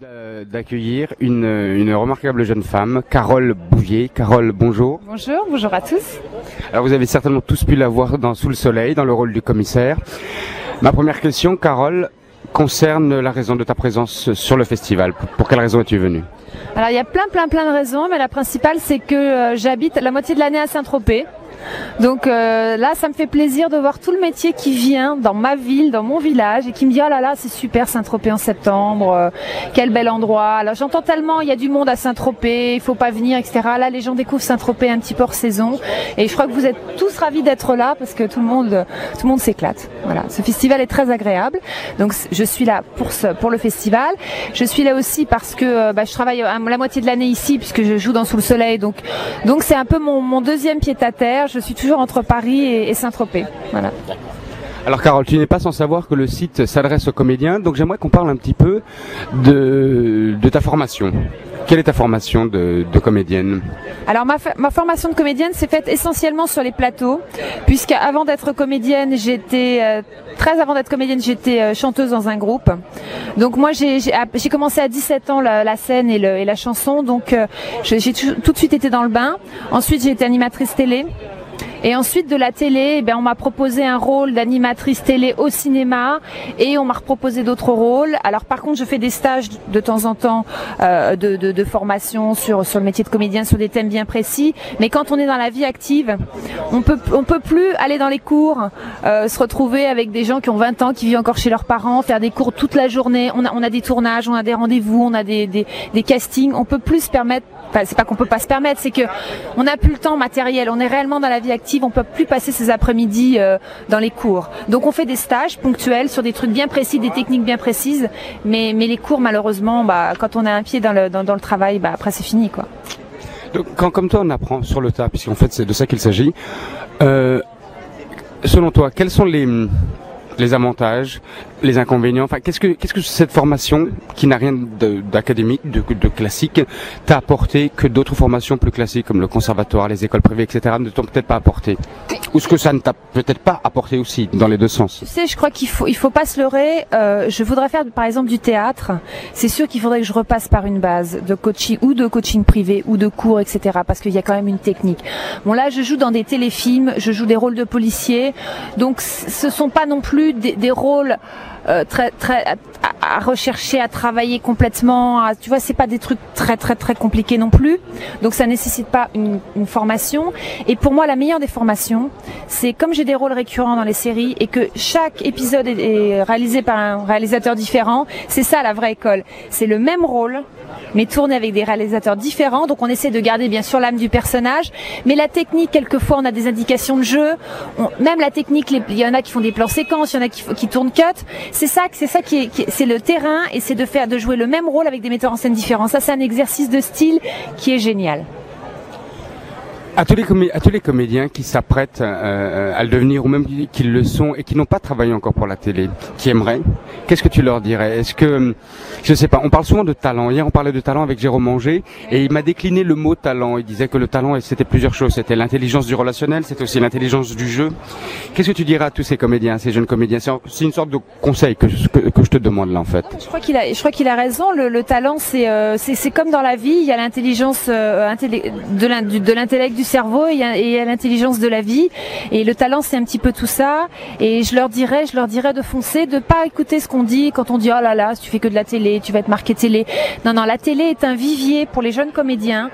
d'accueillir une remarquable jeune femme, Carole Bouvier. Carole, bonjour. Bonjour, bonjour à tous. Alors vous avez certainement tous pu la voir dans Sous le soleil, dans le rôle du commissaire. Ma première question, Carole, concerne la raison de ta présence sur le festival. Pour quelle raison es-tu venue? Alors il y a plein de raisons, mais la principale c'est que j'habite la moitié de l'année à Saint-Tropez. Donc là, ça me fait plaisir de voir tout le métier qui vient dans ma ville, dans mon village, et qui me dit « Oh là là, c'est super Saint-Tropez en septembre, quel bel endroit ». Alors j'entends tellement, il y a du monde à Saint-Tropez, il faut pas venir, etc. Là, les gens découvrent Saint-Tropez un petit peu hors saison, et je crois que vous êtes tous ravis d'être là parce que tout le monde s'éclate. Voilà, ce festival est très agréable. Donc je suis là pour le festival. Je suis là aussi parce que je travaille la moitié de l'année ici puisque je joue dans Sous le soleil. Donc c'est un peu mon deuxième pied-à-terre. Je suis toujours entre Paris et Saint-Tropez. Voilà. Alors Carole, tu n'es pas sans savoir que le site s'adresse aux comédiens, donc j'aimerais qu'on parle un petit peu de ta formation. Quelle est ta formation de comédienne? Alors ma formation de comédienne s'est faite essentiellement sur les plateaux, puisque avant d'être comédienne, très avant d'être comédienne, j'étais chanteuse dans un groupe. Donc moi j'ai commencé à 17 ans la scène et la chanson, donc j'ai tout de suite été dans le bain. Ensuite j'ai été animatrice télé. Et ensuite de la télé, on m'a proposé un rôle d'animatrice télé au cinéma et on m'a reproposé d'autres rôles. Alors par contre, je fais des stages de temps en temps de formation sur le métier de comédien sur des thèmes bien précis. Mais quand on est dans la vie active, on peut plus aller dans les cours, se retrouver avec des gens qui ont 20 ans, qui vivent encore chez leurs parents, faire des cours toute la journée. On a des tournages, on a des rendez-vous, on a des castings. On peut plus se permettre. Enfin, c'est pas qu'on peut pas se permettre, c'est que on n'a plus le temps matériel. On est réellement dans la vie active. On peut plus passer ses après-midi dans les cours. Donc on fait des stages ponctuels sur des trucs bien précis, des techniques bien précises. Mais les cours, malheureusement, quand on a un pied dans le travail, après c'est fini, quoi. Donc comme toi on apprend sur le tas, puisqu'en fait c'est de ça qu'il s'agit. Selon toi, quels sont les avantages, les inconvénients, enfin qu'est-ce que cette formation qui n'a rien d'académique, de classique, t'a apporté que d'autres formations plus classiques comme le conservatoire, les écoles privées, etc. ne t'ont peut-être pas apporté? Ou ce que ça ne t'a peut-être pas apporté aussi, dans les deux sens? Tu sais, je crois qu'il faut pas se leurrer. Je voudrais faire par exemple du théâtre. C'est sûr qu'il faudrait que je repasse par une base de coaching privé ou de cours, etc. Parce qu'il y a quand même une technique. Bon là, je joue dans des téléfilms, je joue des rôles de policiers, donc ce sont pas non plus des rôles très à rechercher, à travailler complètement. Tu vois, c'est pas des trucs très compliqués non plus. Donc ça nécessite pas une formation. Et pour moi, la meilleure des formations, c'est comme j'ai des rôles récurrents dans les séries et que chaque épisode est réalisé par un réalisateur différent. C'est ça la vraie école. C'est le même rôle, mais tourné avec des réalisateurs différents. Donc on essaie de garder bien sûr l'âme du personnage, mais la technique, quelquefois on a des indications de jeu. Même la technique, il y en a qui font des plans séquences, il y en a qui tournent cut. C'est ça c'est le terrain, et c'est de jouer le même rôle avec des metteurs en scène différents. Ça, c'est un exercice de style qui est génial. À tous les comédiens qui s'apprêtent à le devenir ou même qui le sont et qui n'ont pas travaillé encore pour la télé, qui aimeraient, qu'est-ce que tu leur dirais? Est-ce que, je sais pas, on parle souvent de talent. Hier, on parlait de talent avec Jérôme Manger et il m'a décliné le mot talent. Il disait que le talent, c'était plusieurs choses. C'était l'intelligence du relationnel, c'était aussi l'intelligence du jeu. Qu'est-ce que tu dirais à tous ces comédiens, ces jeunes comédiens? C'est une sorte de conseil que je te demande là, en fait. Je crois qu'il a raison. Le talent, c'est comme dans la vie. Il y a l'intelligence de l'intellect du cerveau et il y a l'intelligence de la vie, et le talent c'est un petit peu tout ça. Et je leur dirais de foncer, de pas écouter ce qu'on dit quand on dit oh là là, si tu fais que de la télé, tu vas être marqué télé. Non, la télé est un vivier pour les jeunes comédiens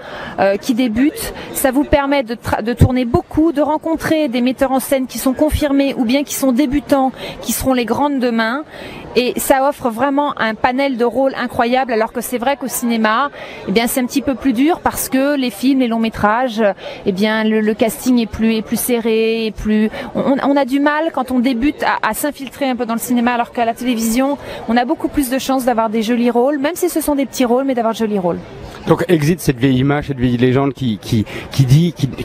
qui débutent. Ça vous permet de tourner beaucoup, de rencontrer des metteurs en scène qui sont confirmés ou bien qui sont débutants, qui seront les grands de demain. Et ça offre vraiment un panel de rôles incroyable, alors que c'est vrai qu'au cinéma, c'est un petit peu plus dur parce que les films, les longs métrages, le casting est plus serré, et on a du mal quand on débute à s'infiltrer un peu dans le cinéma, alors qu'à la télévision, on a beaucoup plus de chances d'avoir des jolis rôles, même si ce sont des petits rôles, mais d'avoir de jolis rôles. Donc exit cette vieille image, cette vieille légende qui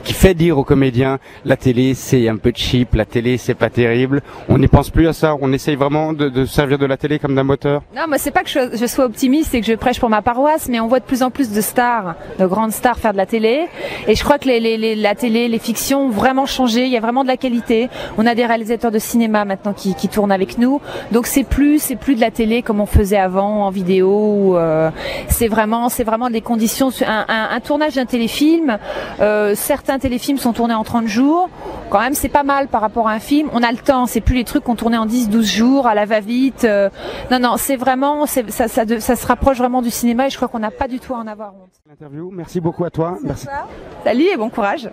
fait dire aux comédiens la télé c'est un peu cheap, la télé c'est pas terrible. On n'y pense plus à ça, on essaye vraiment de servir de la télé comme d'un moteur. Non, moi c'est pas que je sois optimiste et que je prêche pour ma paroisse, mais on voit de plus en plus de stars, de grandes stars faire de la télé. Et je crois que la télé, les fictions ont vraiment changé. Il y a vraiment de la qualité. On a des réalisateurs de cinéma maintenant qui tournent avec nous. Donc c'est plus de la télé comme on faisait avant en vidéo. C'est vraiment des conditions. Un tournage d'un téléfilm. Certains téléfilms sont tournés en 30 jours. Quand même, c'est pas mal par rapport à un film. On a le temps. C'est plus les trucs qu'on tournait en 10-12 jours à la va-vite. Non, c'est vraiment, ça se rapproche vraiment du cinéma et je crois qu'on n'a pas du tout à en avoir honte. L'interview, merci beaucoup à toi. Merci. Salut et bon courage.